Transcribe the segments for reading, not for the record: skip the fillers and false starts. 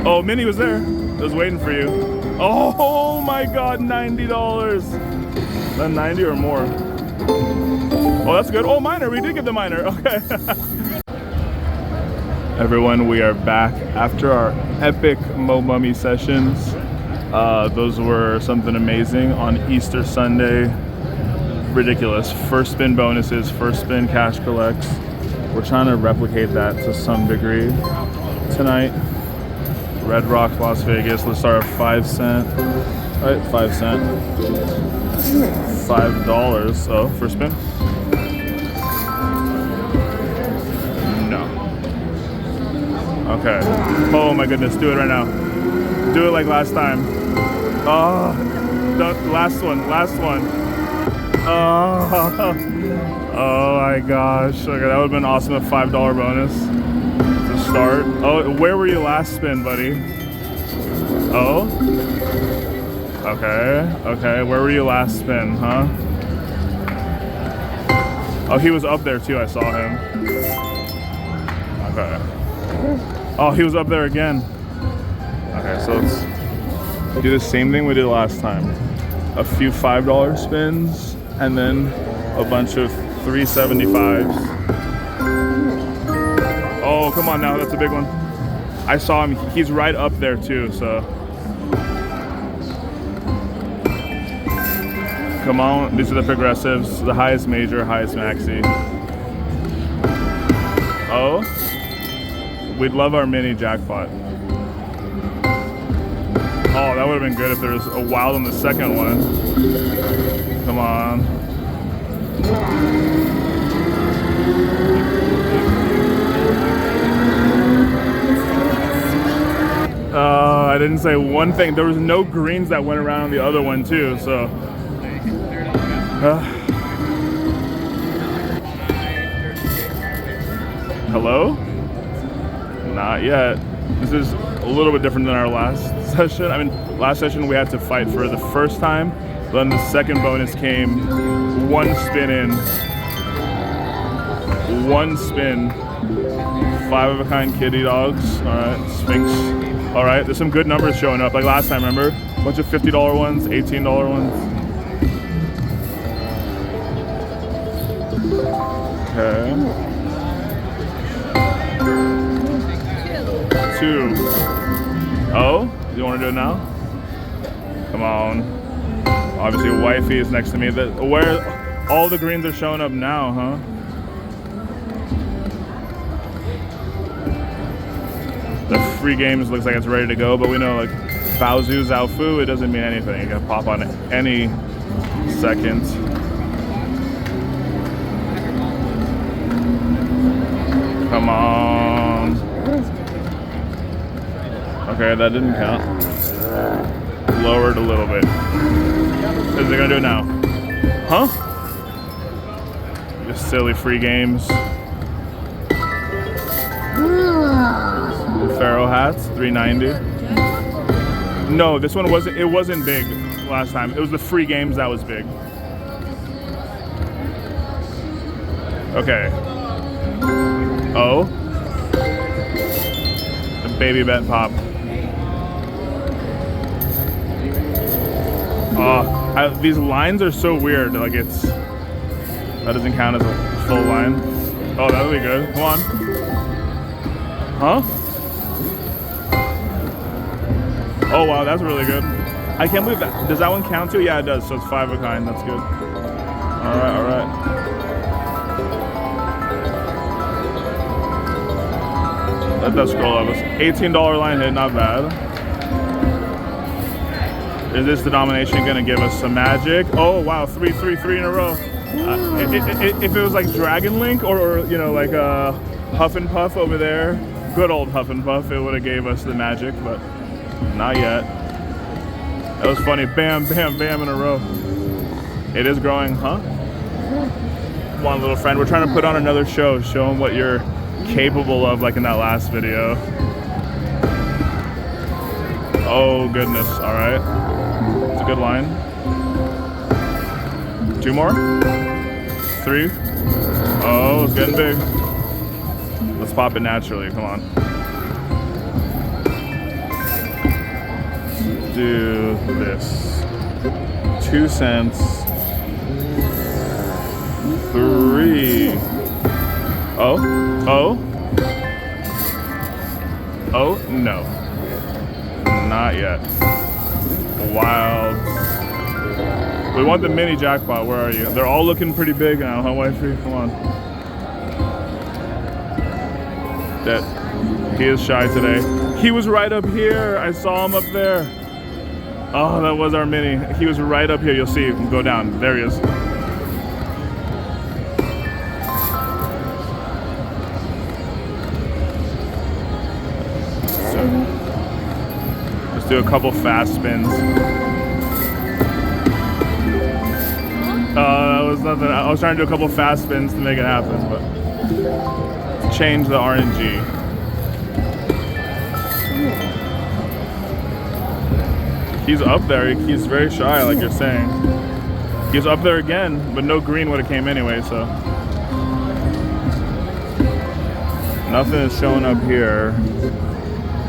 Oh, Minnie was there. I was waiting for you. Oh my God, $90. Then 90 or more. Oh, that's good. Oh, minor. We did get the minor. Okay. Everyone, we are back after our epic Mo Mummy sessions. Those were something amazing on Easter Sunday. Ridiculous. First spin bonuses, first spin cash collects. We're trying to replicate that to some degree tonight. Red Rock, Las Vegas. Let's start at 5 cent. All right, 5 cent. $5. Oh, first spin. No. Okay. Oh my goodness, do it right now. Do it like last time. Oh, last one. Oh my gosh. Okay, that would have been awesome, a $5 bonus to start. Oh, where were you last spin, buddy? Oh? Okay, where were you last spin, huh? Oh, he was up there too, I saw him. Okay. Oh, he was up there again. Okay, so let's do the same thing we did last time. A few $5 spins, and then a bunch of 375s. Oh, come on now, that's a big one. I saw him, he's right up there too, so. Come on, these are the progressives, the highest major, highest maxi. Oh, we'd love our mini jackpot. Oh, that would have been good if there was a wild on the second one. Come on. I didn't say one thing. There was no greens that went around on the other one too, so. Hello? Not yet. This is a little bit different than our last session. I mean, last session we had to fight for the first time, but then the second bonus came, one spin in, 5 of a kind kitty dogs. All right, Sphinx. All right, there's some good numbers showing up, like last time, remember? A bunch of $50 ones, $18 ones. Okay. 2. Oh, you want to do it now? Come on. Obviously, wifey is next to me. Where all the greens are showing up now, huh? The free games looks like it's ready to go, but we know like Baozu, Zaofu, it doesn't mean anything. You can pop on any second. Come on. Okay, that didn't count. Lowered a little bit. Is it gonna do it now? Huh? Just silly free games. Pharaoh hats, 390. No, this one wasn't. It wasn't big last time. It was the free games that was big. Okay. Oh. The baby bet pop. These lines are so weird. Like that doesn't count as a full line. Oh, that'll be good. Come on. Huh? Oh wow, that's really good. I can't believe that. Does that one count too? Yeah, it does. So it's 5 of a kind. That's good. All right. That does scroll up. $18 line hit, not bad. Is this denomination gonna give us some magic? Oh wow, 3 in a row. If it was like Dragon Link or you know like Huff and Puff over there, good old Huff and Puff, it would have gave us the magic, but not yet. That was funny. Bam, bam, bam in a row. It is growing, huh? Come on, little friend. We're trying to put on another show. Show them what you're capable of, like in that last video. Oh goodness. All right. It's a good line. 2 more. 3. Oh, it's getting big. Let's pop it naturally. Come on. do this. 2 cents. 3. Oh, no. Not yet. Wild. We want the mini jackpot. Where are you? They're all looking pretty big now, huh, wifey? Come on. That he is shy today. He was right up here. I saw him up there. Oh, that was our mini. He was right up here. You'll see him go down. There he is. So, let's do a couple fast spins. That was nothing. I was trying to do a couple fast spins to make it happen, but change the RNG. He's up there. He's very shy, like you're saying. He's up there again, but no green would have came anyway, so. Nothing is showing up here.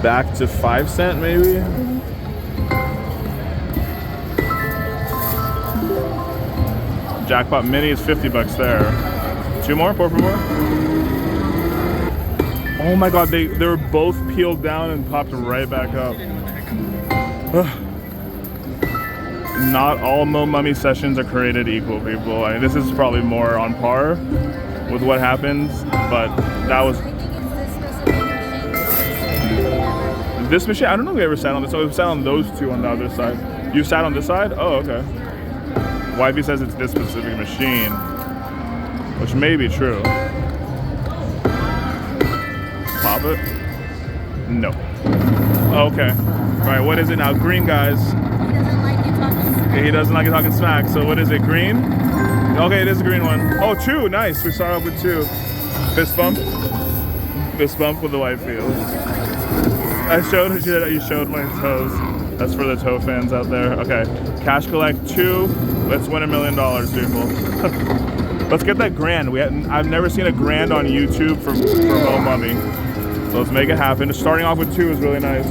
Back to 5 cent, maybe? Jackpot mini is 50 bucks there. 2 more, por favor. Oh my god, they were both peeled down and popped right back up. Not all Mo Mummy sessions are created equal, people. I mean, this is probably more on par with what happens, but that was... This machine, I don't know if we ever sat on this. So we sat on those 2 on the other side. You sat on this side? Oh, okay. YB says it's this specific machine, which may be true. Pop it? No. Okay. All right, what is it now? Green, guys. He doesn't like you talking smack. So what is it? Green? Okay, it is a green one. Oh, 2. Nice. We started off with 2. Fist bump. Fist bump with the white field. I showed you showed my toes. That's for the toe fans out there. Okay. Cash collect 2. Let's win $1 million, people. Let's get that grand. I've never seen a grand on YouTube for Mo Mummy. So let's make it happen. Starting off with 2 is really nice.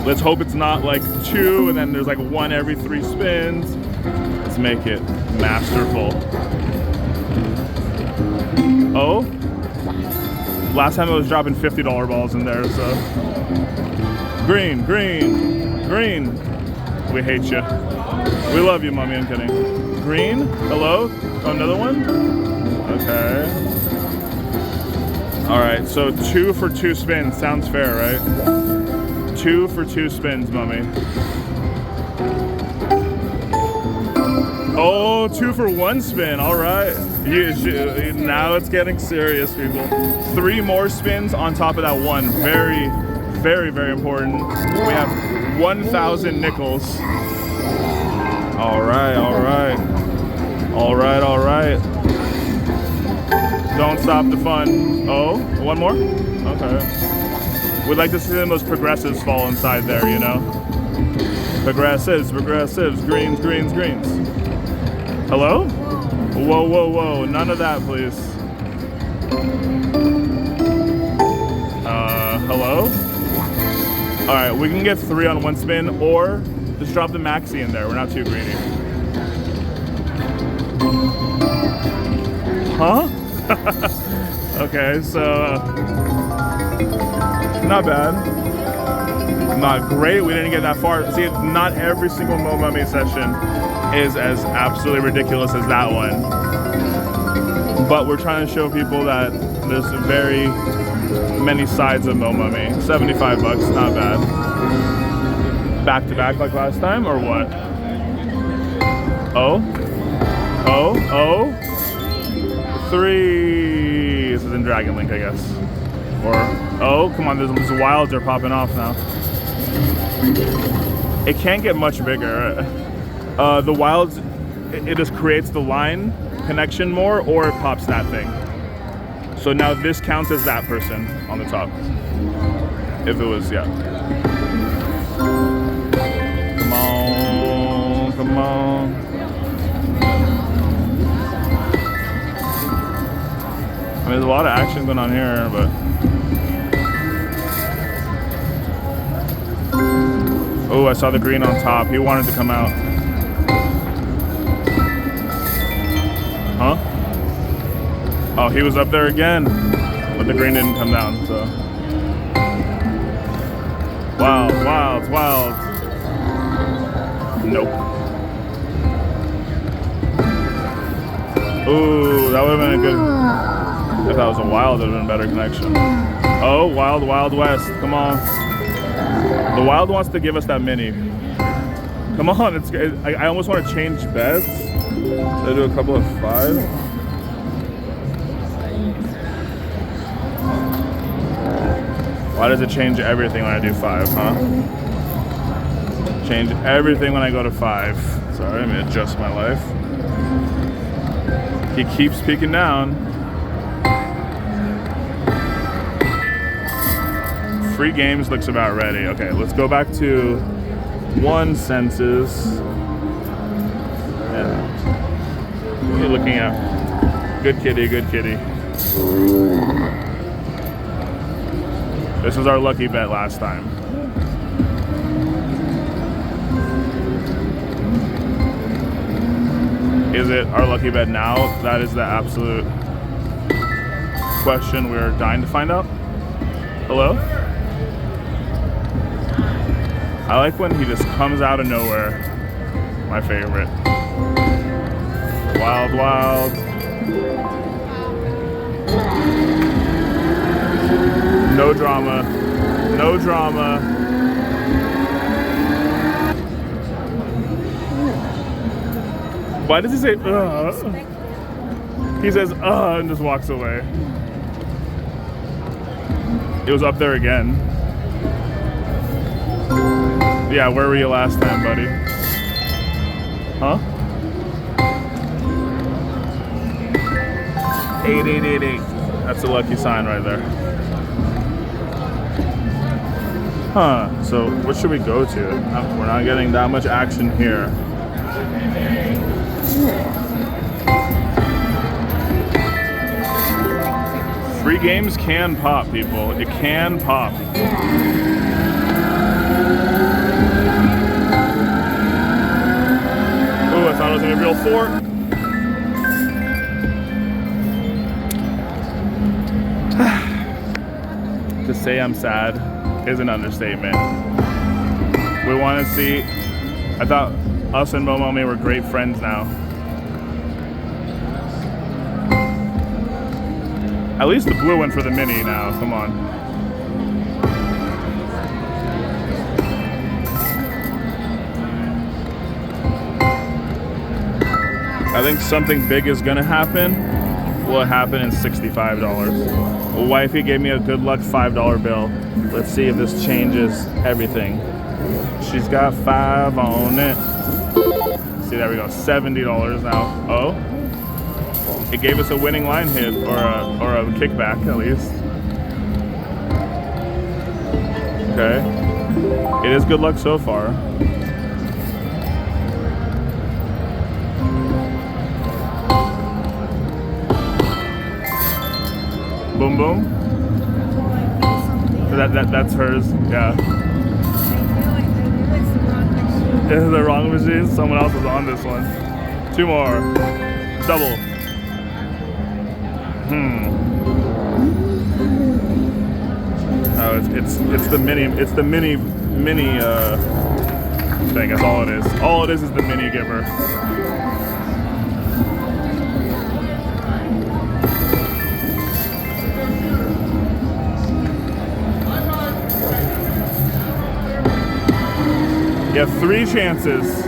Let's hope it's not like 2 and then there's like 1 every 3 spins. Let's make it masterful. Oh. Last time I was dropping $50 balls in there, so. Green, green, green. We hate you. We love you, Mummy, I'm kidding. Green, hello? Oh, another one? Okay. All right, so 2 for 2 spins. Sounds fair, right? 2 for 2 spins, Mummy. Oh, 2 for 1 spin. All right. Now it's getting serious, people. 3 more spins on top of that 1. Very, very, very important. We have 1,000 nickels. All right, all right. All right, all right. Don't stop the fun. Oh, 1 more? Okay. We'd like to see the most progressives fall inside there, you know? Progressives, progressives, greens, greens, greens. Hello? Whoa, whoa, whoa. None of that, please. Hello? All right, we can get 3 on 1 spin, or just drop the maxi in there. We're not too greedy. Huh? Okay, so not bad. Not great. We didn't get that far. See, not every single Mo Mummy session is as absolutely ridiculous as that one. But we're trying to show people that there's very many sides of Mo Mummy. 75 bucks, not bad. Back to back like last time, or what? Oh? Oh? Oh? 3. This is in Dragon Link, I guess. Or, oh, come on, these wilds are popping off now. It can't get much bigger. The wilds, it just creates the line connection more, or it pops that thing. So now this counts as that person on the top. If it was, yeah. Come on, come on. I mean, there's a lot of action going on here, but Oh, I saw the green on top. He wanted to come out. Huh? Oh, he was up there again. But the green didn't come down, so. Wild, wild, wild. Nope. Ooh, that would have been a good. If that was a wild, it would have been a better connection. Oh, wild, wild west. Come on. The wild wants to give us that mini. Come on, it's. I almost want to change bets. I do a couple of 5. Why does it change everything when I do 5, huh? Change everything when I go to 5. Sorry, let me adjust my life. He keeps peeking down. Free games looks about ready. Okay, let's go back to 1 senses. Yeah. What are you looking at? Good kitty, good kitty. This was our lucky bet last time. Is it our lucky bet now? That is the absolute question we're dying to find out. Hello? I like when he just comes out of nowhere. My favorite. Wild, wild. No drama. No drama. Why does he say, He says, and just walks away. It was up there again. Yeah, where were you last time, buddy? Huh? 8888. That's a lucky sign right there. Huh, so what should we go to? We're not getting that much action here. Free games can pop, people. It can pop. Ooh, I thought it was gonna be a real 4. To say I'm sad is an understatement. We want to see. I thought us and Momomi were great friends now. At least the blue went for the mini now. Come on. I think something big is gonna happen. Will happen in $65. Wifey gave me a good luck $5 bill. Let's see if this changes everything. She's got 5 on it. See, there we go, $70 now. Oh, it gave us a winning line hit, or a kickback at least. Okay, it is good luck so far. Boom, boom. That's hers. Yeah. It's the wrong machine. Someone else is on this one. 2 more. Double. Oh, it's the mini. It's the mini thing. That's all it is. All it is the mini giver. You have 3 chances.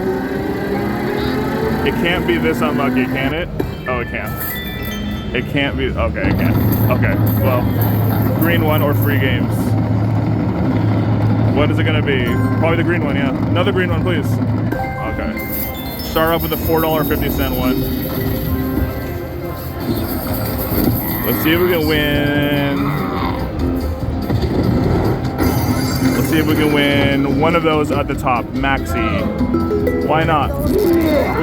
It can't be this unlucky, can it? Oh, it can. It can't be. Okay, it can. Okay, well, green one or free games. What is it gonna be? Probably the green one, yeah. Another green one, please. Okay. Start off with the $4.50 one. Let's see if we can win. Let's see if we can win one of those at the top, maxi. Why not?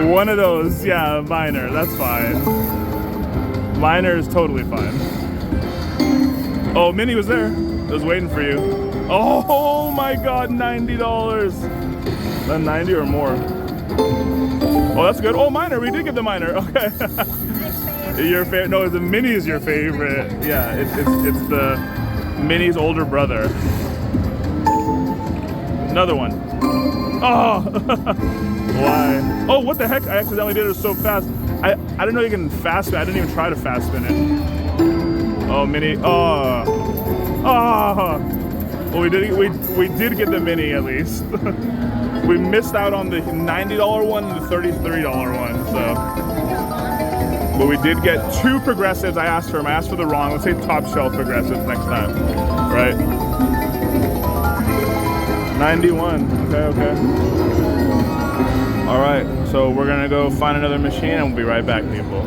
One of those, yeah, minor, that's fine. Minor is totally fine. Oh, mini was there. I was waiting for you. Oh my God, $90. Then 90 or more. Oh, that's good. Oh, minor. We did get the minor. Okay. Your favorite? No, the mini is your favorite. Yeah, it's the mini's older brother. Another one. Oh. Why? Oh, what the heck? I accidentally did it so fast. I didn't know you can fast spin. I didn't even try to fast spin it. Oh, mini. Oh. Oh. Well, we did get the mini at least. We missed out on the $90 one and the $33 one, so. But we did get 2 progressives. I asked for them. I asked for the wrong. Let's say top shelf progressives next time, right? 91. Okay. All right. So we're gonna go find another machine, and we'll be right back, people.